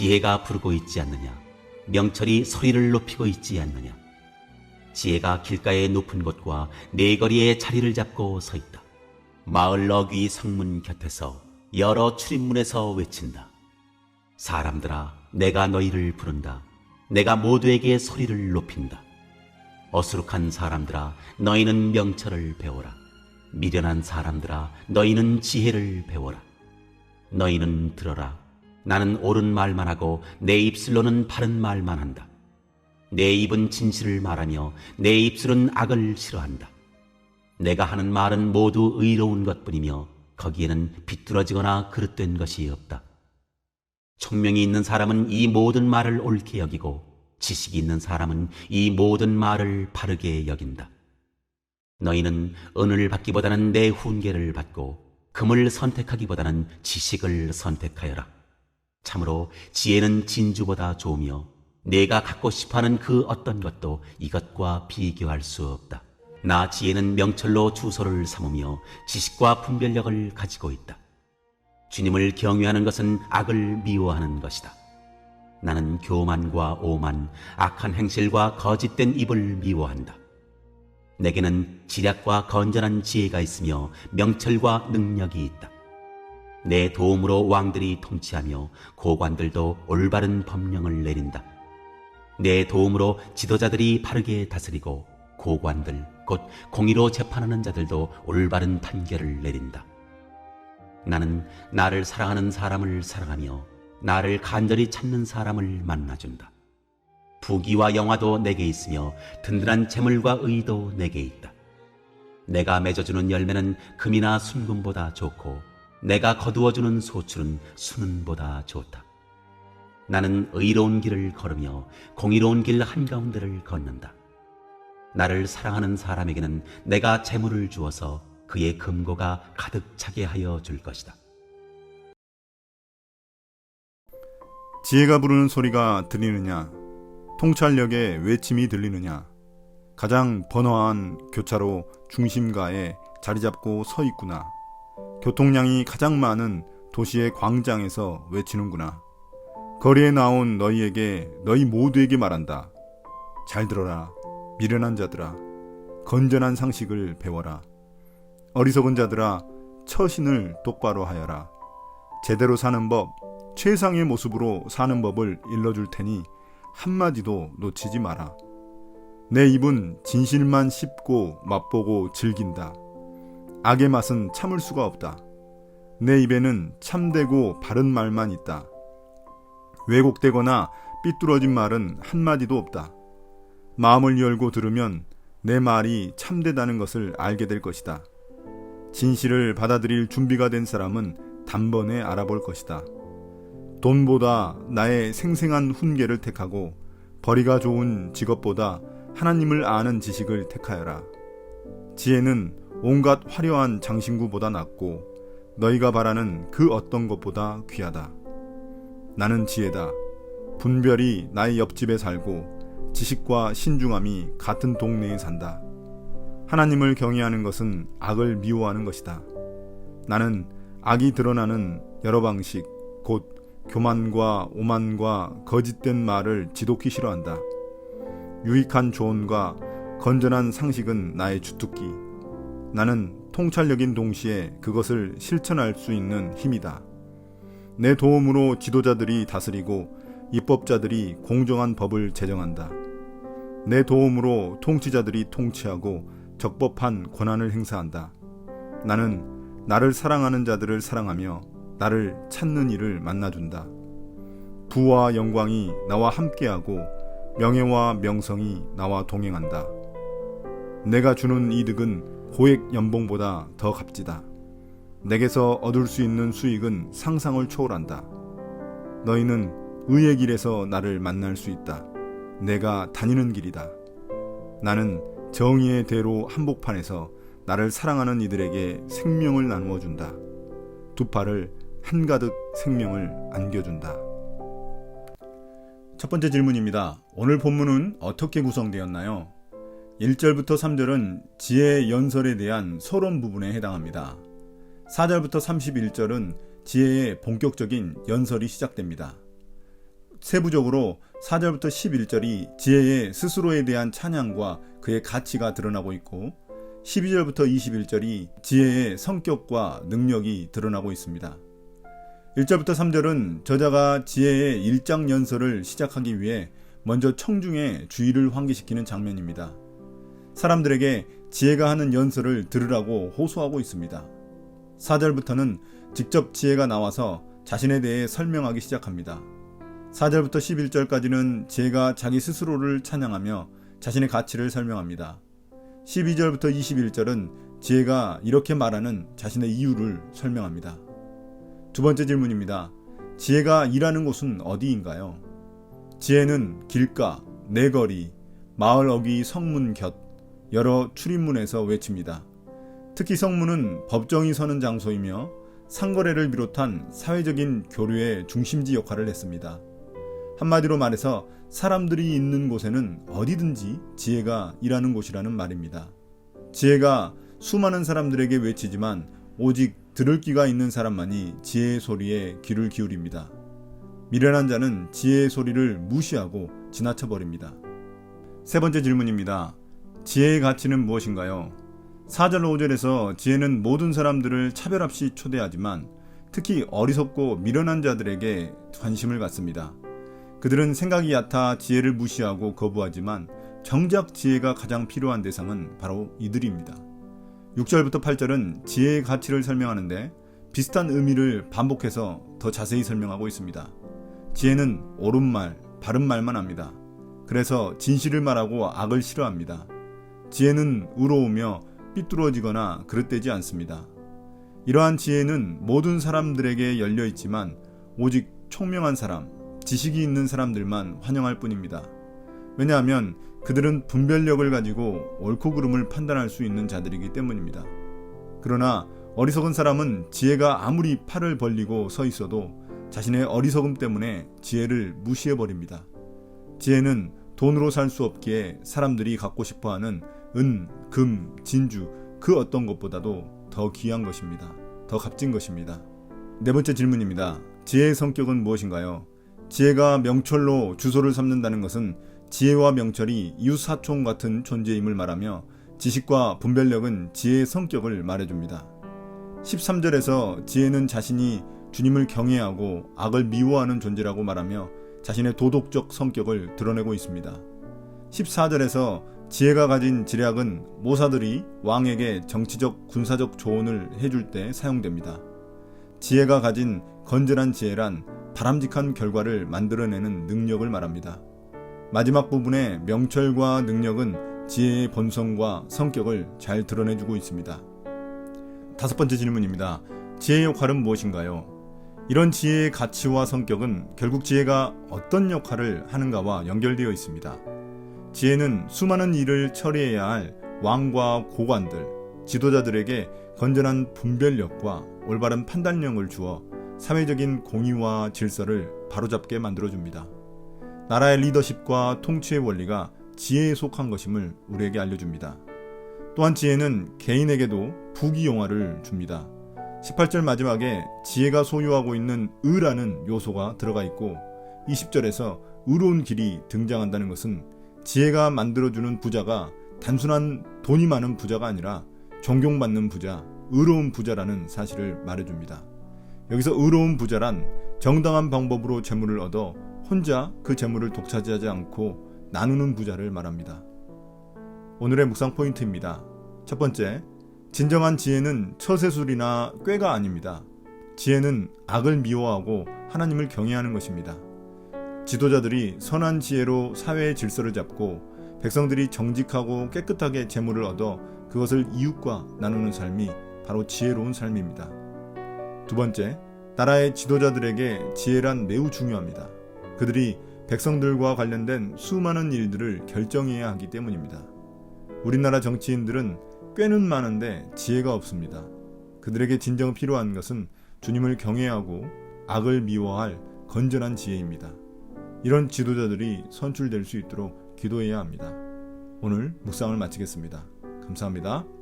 지혜가 부르고 있지 않느냐? 명철이 소리를 높이고 있지 않느냐? 지혜가 길가의 높은 곳과 네거리에 자리를 잡고 서 있다. 마을 어귀 성문 곁에서 여러 출입문에서 외친다. 사람들아, 내가 너희를 부른다. 내가 모두에게 소리를 높인다. 어수룩한 사람들아, 너희는 명철을 배워라. 미련한 사람들아, 너희는 지혜를 배워라. 너희는 들어라. 나는 옳은 말만 하고 내 입술로는 바른 말만 한다. 내 입은 진실을 말하며 내 입술은 악을 싫어한다. 내가 하는 말은 모두 의로운 것뿐이며 거기에는 비뚤어지거나 그릇된 것이 없다. 총명이 있는 사람은 이 모든 말을 옳게 여기고 지식이 있는 사람은 이 모든 말을 바르게 여긴다. 너희는 은을 받기보다는 내 훈계를 받고 금을 선택하기보다는 지식을 선택하여라. 참으로 지혜는 진주보다 좋으며 내가 갖고 싶어하는 그 어떤 것도 이것과 비교할 수 없다. 나 지혜는 명철로 주소를 삼으며 지식과 분별력을 가지고 있다. 주님을 경외하는 것은 악을 미워하는 것이다. 나는 교만과 오만, 악한 행실과 거짓된 입을 미워한다. 내게는 지략과 건전한 지혜가 있으며 명철과 능력이 있다. 내 도움으로 왕들이 통치하며 고관들도 올바른 법령을 내린다. 내 도움으로 지도자들이 바르게 다스리고 고관들, 곧 공의로 재판하는 자들도 올바른 판결을 내린다. 나는 나를 사랑하는 사람을 사랑하며 나를 간절히 찾는 사람을 만나준다. 부귀와 영화도 내게 있으며 든든한 재물과 의도 내게 있다. 내가 맺어주는 열매는 금이나 순금보다 좋고 내가 거두어주는 소출은 순은보다 좋다. 나는 의로운 길을 걸으며 공의로운 길 한가운데를 걷는다. 나를 사랑하는 사람에게는 내가 재물을 주어서 그의 금고가 가득 차게 하여 줄 것이다. 지혜가 부르는 소리가 들리느냐? 통찰력의 외침이 들리느냐? 가장 번화한 교차로 중심가에 자리 잡고 서 있구나. 교통량이 가장 많은 도시의 광장에서 외치는구나. 거리에 나온 너희에게, 너희 모두에게 말한다. 잘 들어라. 미련한 자들아. 건전한 상식을 배워라. 어리석은 자들아, 처신을 똑바로 하여라. 제대로 사는 법, 최상의 모습으로 사는 법을 일러줄 테니 한마디도 놓치지 마라. 내 입은 진실만 씹고 맛보고 즐긴다. 악의 맛은 참을 수가 없다. 내 입에는 참되고 바른 말만 있다. 왜곡되거나 삐뚤어진 말은 한마디도 없다. 마음을 열고 들으면 내 말이 참되다는 것을 알게 될 것이다. 진실을 받아들일 준비가 된 사람은 단번에 알아볼 것이다. 돈보다 나의 생생한 훈계를 택하고 벌이가 좋은 직업보다 하나님을 아는 지식을 택하여라. 지혜는 온갖 화려한 장신구보다 낫고 너희가 바라는 그 어떤 것보다 귀하다. 나는 지혜다. 분별이 나의 옆집에 살고 지식과 신중함이 같은 동네에 산다. 하나님을 경외하는 것은 악을 미워하는 것이다. 나는 악이 드러나는 여러 방식, 곧 교만과 오만과 거짓된 말을 지독히 싫어한다. 유익한 조언과 건전한 상식은 나의 주특기. 나는 통찰력인 동시에 그것을 실천할 수 있는 힘이다. 내 도움으로 지도자들이 다스리고 입법자들이 공정한 법을 제정한다. 내 도움으로 통치자들이 통치하고 적법한 권한을 행사한다. 나는 나를 사랑하는 자들을 사랑하며 나를 찾는 이를 만나준다. 부와 영광이 나와 함께하고 명예와 명성이 나와 동행한다. 내가 주는 이득은 고액 연봉보다 더 값지다. 내게서 얻을 수 있는 수익은 상상을 초월한다. 너희는 의의 길에서 나를 만날 수 있다. 내가 다니는 길이다. 나는 정의의 대로 한복판에서 나를 사랑하는 이들에게 생명을 나누어 준다. 두 팔을 한가득 생명을 안겨준다. 첫 번째 질문입니다. 오늘 본문은 어떻게 구성되었나요? 1절부터 3절은 지혜의 연설에 대한 서론 부분에 해당합니다. 4절부터 31절은 지혜의 본격적인 연설이 시작됩니다. 세부적으로 4절부터 11절이 지혜의 스스로에 대한 찬양과 그의 가치가 드러나고 있고 12절부터 21절이 지혜의 성격과 능력이 드러나고 있습니다. 1절부터 3절은 저자가 지혜의 일장연설을 시작하기 위해 먼저 청중의 주의를 환기시키는 장면입니다. 사람들에게 지혜가 하는 연설을 들으라고 호소하고 있습니다. 4절부터는 직접 지혜가 나와서 자신에 대해 설명하기 시작합니다. 4절부터 11절까지는 지혜가 자기 스스로를 찬양하며 자신의 가치를 설명합니다. 12절부터 21절은 지혜가 이렇게 말하는 자신의 이유를 설명합니다. 두 번째 질문입니다. 지혜가 일하는 곳은 어디인가요? 지혜는 길가, 내거리, 마을 어귀 성문 곁, 여러 출입문에서 외칩니다. 특히 성문은 법정이 서는 장소이며 상거래를 비롯한 사회적인 교류의 중심지 역할을 했습니다. 한마디로 말해서 사람들이 있는 곳에는 어디든지 지혜가 일하는 곳이라는 말입니다. 지혜가 수많은 사람들에게 외치지만 오직 들을 귀가 있는 사람만이 지혜의 소리에 귀를 기울입니다. 미련한 자는 지혜의 소리를 무시하고 지나쳐버립니다. 세 번째 질문입니다. 지혜의 가치는 무엇인가요? 4절 5절에서 지혜는 모든 사람들을 차별 없이 초대하지만 특히 어리석고 미련한 자들에게 관심을 갖습니다. 그들은 생각이 얕아 지혜를 무시하고 거부하지만 정작 지혜가 가장 필요한 대상은 바로 이들입니다. 6절부터 8절은 지혜의 가치를 설명하는데 비슷한 의미를 반복해서 더 자세히 설명하고 있습니다. 지혜는 옳은 말, 바른 말만 합니다. 그래서 진실을 말하고 악을 싫어합니다. 지혜는 의로우며 삐뚤어지거나 그릇되지 않습니다. 이러한 지혜는 모든 사람들에게 열려 있지만 오직 총명한 사람, 지식이 있는 사람들만 환영할 뿐입니다. 왜냐하면 그들은 분별력을 가지고 옳고 그름을 판단할 수 있는 자들이기 때문입니다. 그러나 어리석은 사람은 지혜가 아무리 팔을 벌리고 서 있어도 자신의 어리석음 때문에 지혜를 무시해버립니다. 지혜는 돈으로 살 수 없기에 사람들이 갖고 싶어하는 은, 금, 진주 그 어떤 것보다도 더 귀한 것입니다. 더 값진 것입니다. 네 번째 질문입니다. 지혜의 성격은 무엇인가요? 지혜가 명철로 주소를 삼는다는 것은 지혜와 명철이 이웃사촌 같은 존재임을 말하며 지식과 분별력은 지혜의 성격을 말해줍니다. 13절에서 지혜는 자신이 주님을 경외하고 악을 미워하는 존재라고 말하며 자신의 도덕적 성격을 드러내고 있습니다. 14절에서 지혜가 가진 지략은 모사들이 왕에게 정치적 군사적 조언을 해줄 때 사용됩니다. 지혜가 가진 건전한 지혜란 바람직한 결과를 만들어내는 능력을 말합니다. 마지막 부분의 명철과 능력은 지혜의 본성과 성격을 잘 드러내주고 있습니다. 다섯 번째 질문입니다. 지혜의 역할은 무엇인가요? 이런 지혜의 가치와 성격은 결국 지혜가 어떤 역할을 하는가와 연결되어 있습니다. 지혜는 수많은 일을 처리해야 할 왕과 고관들, 지도자들에게 건전한 분별력과 올바른 판단력을 주어 사회적인 공의와 질서를 바로잡게 만들어줍니다. 나라의 리더십과 통치의 원리가 지혜에 속한 것임을 우리에게 알려줍니다. 또한 지혜는 개인에게도 부귀영화를 줍니다. 18절 마지막에 지혜가 소유하고 있는 의라는 요소가 들어가 있고 20절에서 의로운 길이 등장한다는 것은 지혜가 만들어주는 부자가 단순한 돈이 많은 부자가 아니라 존경받는 부자, 의로운 부자라는 사실을 말해줍니다. 여기서 의로운 부자란 정당한 방법으로 재물을 얻어 혼자 그 재물을 독차지하지 않고 나누는 부자를 말합니다. 오늘의 묵상 포인트입니다. 첫 번째, 진정한 지혜는 처세술이나 꾀가 아닙니다. 지혜는 악을 미워하고 하나님을 경외하는 것입니다. 지도자들이 선한 지혜로 사회의 질서를 잡고 백성들이 정직하고 깨끗하게 재물을 얻어 그것을 이웃과 나누는 삶이 바로 지혜로운 삶입니다. 두 번째, 나라의 지도자들에게 지혜란 매우 중요합니다. 그들이 백성들과 관련된 수많은 일들을 결정해야 하기 때문입니다. 우리나라 정치인들은 꾀는 많은데 지혜가 없습니다. 그들에게 진정 필요한 것은 주님을 경외하고 악을 미워할 건전한 지혜입니다. 이런 지도자들이 선출될 수 있도록 기도해야 합니다. 오늘 묵상을 마치겠습니다. 감사합니다.